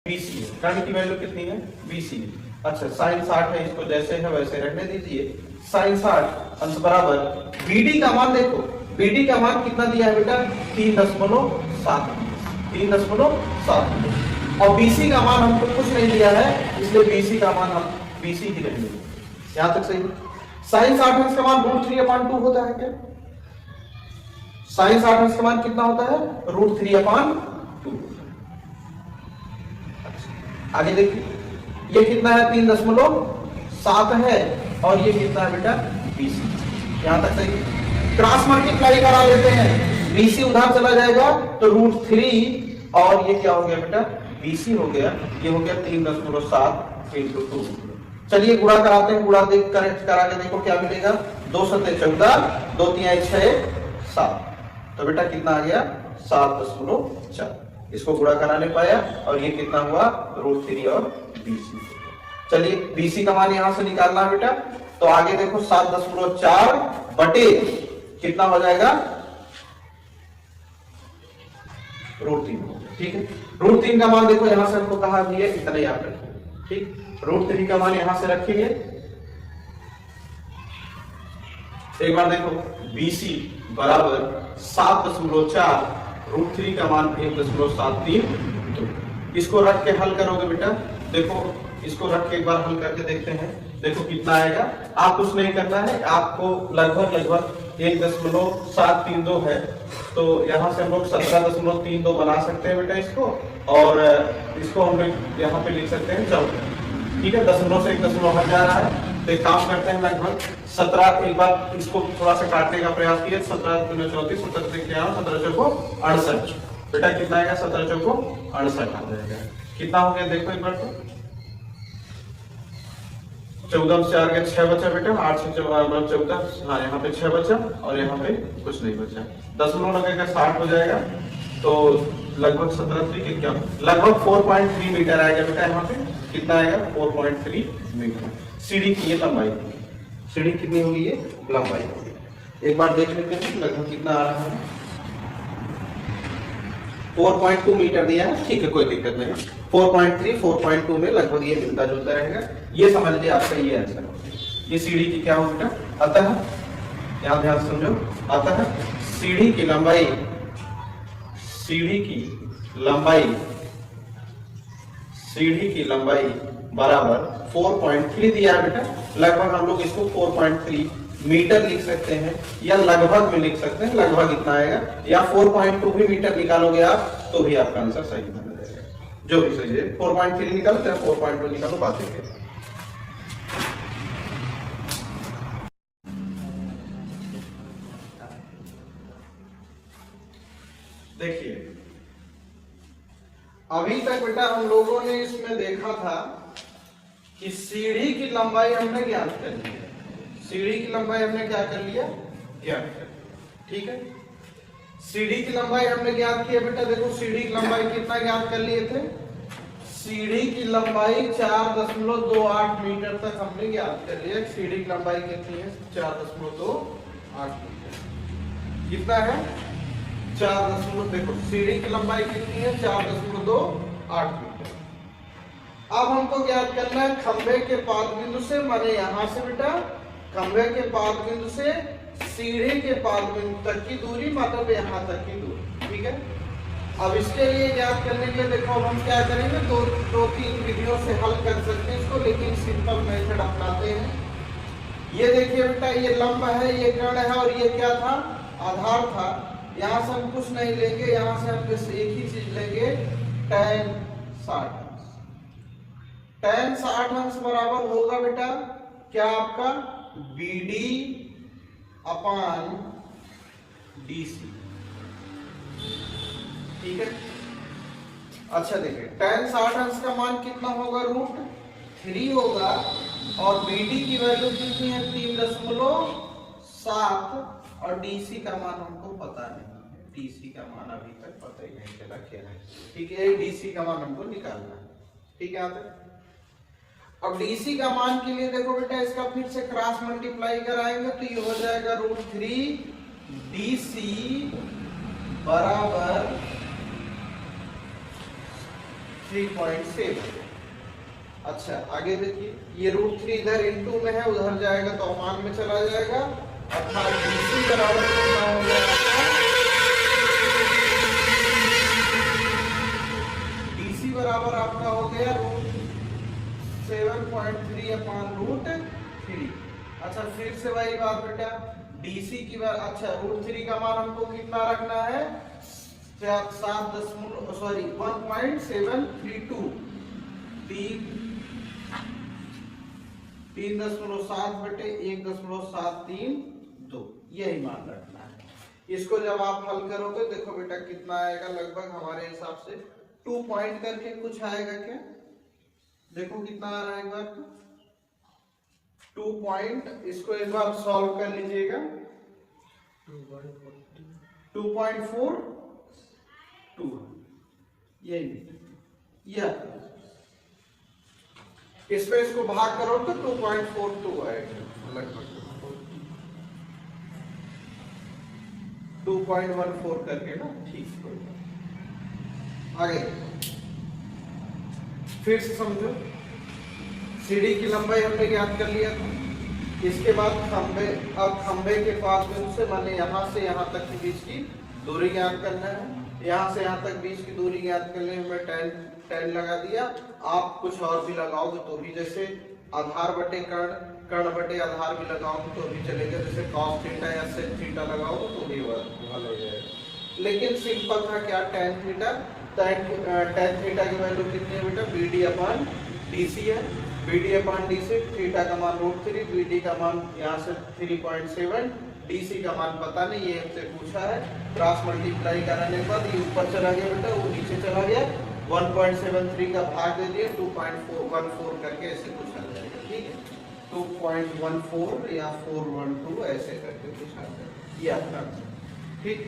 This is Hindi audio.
बीसी है, टर्न की वैल्यू कितनी है? बीसी। अच्छा साइन 60 है, इसको जैसे है वैसे रहने दीजिए। साइन 60 अंश बराबर बीडी का मान देखो, बीडी का मान कितना दिया है बेटा? 3.7, 3.7। और बीसी का मान हमको कुछ नहीं दिया है, इसलिए बीसी का मान हम बीसी ही रहने देंगे। यहां तक सही है। साइन 60 अंश का मान √3/2 होता है क्या? साइन 60 अंश का मान कितना होता है? √3/2। आगे देखिए, ये कितना है? 3.7 है, और ये कितना है बेटा? बीसी। यहां तक सही है। क्रॉस मल्टीप्लाई करा लेते हैं, बीसी उधर चला जाएगा तो √3, और ये क्या हो गया बेटा? बीसी हो गया। ये हो गया 3.7 × 2। चलिए गुणा कराते हैं, गुणा देख कर करा के देखो क्या मिलेगा। 2 7 14, 2 3 6 7, तो बेटा कितना आ गया? 7.4। इसको गुणा करा नहीं पाया, और ये कितना हुआ? √3 और बीसी। चलिए बीसी का मान यहां से निकालना है बेटा, तो आगे देखो 7.4 बटे कितना हो जाएगा? √3। ठीक है, √3 का मान देखो यहां से हमको कहा भी है, इतना याद रखिए। ठीक, √3 का मान यहां से रखेंगे। एक बार देखो, बीसी बराबर 7.4, √3 का मान 1.73। इसको रख के हल करोगे बेटा, देखो इसको रख के एक बार हल करके देखते हैं, देखो कितना आएगा। आप कुछ नहीं करना है, आपको लगभग 1.732 है, तो यहाँ से हम लोग 17.32 बना सकते हैं बेटा इसको, और इसको हम लोग यहाँ पे लिख सकते हैं 14। ठीक है, दशमलव से 1 दशमलव हट जा रहा है, तो एक काम करते हैं, लगभग 17, एक बार इसको थोड़ा सा काटने का प्रयास किया। 17 × 34, 17 से क्या? 17 चौको 68। बेटा कितना आएगा? 17 चौको 68 आ जाएगा। कितना हो गया देखो एक बार, तो 14 से 4 गया 6 बचा बेटा, 8 से 14, हाँ यहाँ पे 6 बचा, और यहाँ पे कुछ नहीं बचा। दशमलव लगेगा 60 हो जाएगा, तो लगभग 17 क्या, लगभग 4.3 मीटर आएगा बेटा। यहाँ पे कितना आएगा? 4.3 मीटर। सीढ़ी की ये लंबाई, सीढ़ी कितनी होगी? ये लंबाई। एक बार देख लेते हैं लगभग कितना आ रहा है। 4.2 मीटर दिया है, ठीक है, कोई दिक्कत नहीं। 4.3, 4.2 में लगभग ये मिलता जुलता रहेगा। ये समझ लीजिए आपका ये आंसर है। ये सीढ़ी की क्या हो बेटा? अतः यहां ध्यान से समझो, अतः सीढ़ी की लंबाई, सीढ़ी की लंबाई, सीढ़ी की लंबाई बराबर 4.3 दिया है बेटा। लगभग हम लोग इसको 4.3 मीटर लिख सकते हैं, या लगभग में लिख सकते हैं, लगभग इतना आएगा, या 4.2 भी मीटर निकालोगे आप तो भी आपका आंसर सही बन जाएगा। जो भी सही है, 4.3 निकालते हैं, 4.2 निकालो, बात है। देखिए अभी तक बेटा हम लोगों ने इसमें देखा था कि सीढ़ी की लंबाई हमने ज्ञात कर ली है, सीढ़ी की लंबाई हमने क्या कर लिया? ज्ञात कर लिया। ठीक है, सीढ़ी की लंबाई हमने ज्ञात किया बेटा। देखो सीढ़ी की लंबाई कितना ज्ञात कर लिए थे? सीढ़ी की लंबाई 4.28 मीटर तक हमने ज्ञात कर लिया। सीढ़ी की लंबाई कितनी है? 4.28 मीटर। कितना है? 4. देखो सीढ़ी की लंबाई कितनी है? 4.28 मीटर। अब हमको ज्ञात करना है खंभे के पाद बिंदु से, माने यहां से बेटा खंभे के पाद बिंदु से सीढ़ी के पाद बिंदु तक की दूरी, मतलब यहां तक की दूरी। ठीक है, अब इसके लिए ज्ञात करने के लिए देखो अब हम क्या करेंगे, दो तीन विधियों से हल कर सकते हैं इसको, लेकिन सिंपल मेथड अपनाते हैं। ये देखिए बेटा, ये लंब है, ये कर्ण है, और ये क्या था? आधार था। यहाँ से हम कुछ नहीं लेंगे, यहाँ से हम बस एक ही चीज लेंगे, tan 60 अंश। tan 60 अंश बराबर होगा बेटा क्या? आपका BD अपान DC। ठीक है, अच्छा देखिए tan 60 अंश का मान कितना होगा? √3 होगा, और BD की वैल्यू कितनी है? 3.7, और DC का मान हमको पता नहीं, DC का मान अभी तक पता ही नहीं चला क्या है। ठीक है, DC का मान हमको निकालना है। ठीक है, यहाँ तक। अब DC का मान के लिए देखो बेटा, इसका फिर से क्रॉस मल्टीप्लाई कराएंगे तो ये हो जाएगा √3 DC बराबर 3.7। अच्छा आगे देखिए, ये √3 इधर इनटू में है, उधर जाएगा तो अमान में चला जाएगा, अर्थात DC बराबर कितना हो गया आपका, DC बराबर आपका हो गया 7.3 अपान √3। अच्छा फिर से वही बात बेटा, DC की बात, अच्छा √3 का मान हमको कितना रखना है, 1.732, 3.7 बटे 1.732, यही मान रखना है। इसको जब आप हल करोगे देखो बेटा कितना आएगा, लगभग हमारे हिसाब से 2 पॉइंट करके कुछ आएगा क्या, देखो कितना आ रहा है एक बार, 2 पॉइंट, इसको एक बार सॉल्व कर लीजिएगा, 2.42, यही इस पे इसको भाग करो तो 2.42 आएगा, लगभग 2.14 करके ना, ठीक। आगे फिर से समझो, सीढ़ी की लंबाई हमने ज्ञात कर लिया था, इसके बाद खंबे, अब खंबे के पास से माने यहाँ से यहाँ तक के बीच की दूरी ज्ञात करना है, यहाँ से यहाँ तक बीच की दूरी ज्ञात करने में 10 लगा दिया, आप कुछ और भी लगाओगे तो भी, जैसे आधार बटे कर्ण, कर्ण बटे आधार भी लगाओगे तो भी चलेगा, जैसे cos थीटा या sec थीटा लगाओगे तो भी हल हो जाएगा। लेकिन सिंपल था क्या, tan थीटा की वैल्यू कितनी है बेटा, BD अपान DC है, BD अपान DC, थीटा का मान √3, BD का मान यहाँ से 3.7, DC का मान पता नहीं, ये हमसे पूछा है, क्रॉस मल्टीप्लाई कराने के बाद ये ऊपर चला गया बेटा, वो नीचे चला गया, 1.73 का भाग दे दिए, 2.14 करके ऐसे कुछ आ जाएगा, ठीक है, 2.14 या 412 ऐसे करके कुछ आ जाएगा, ये आपका, ठीक।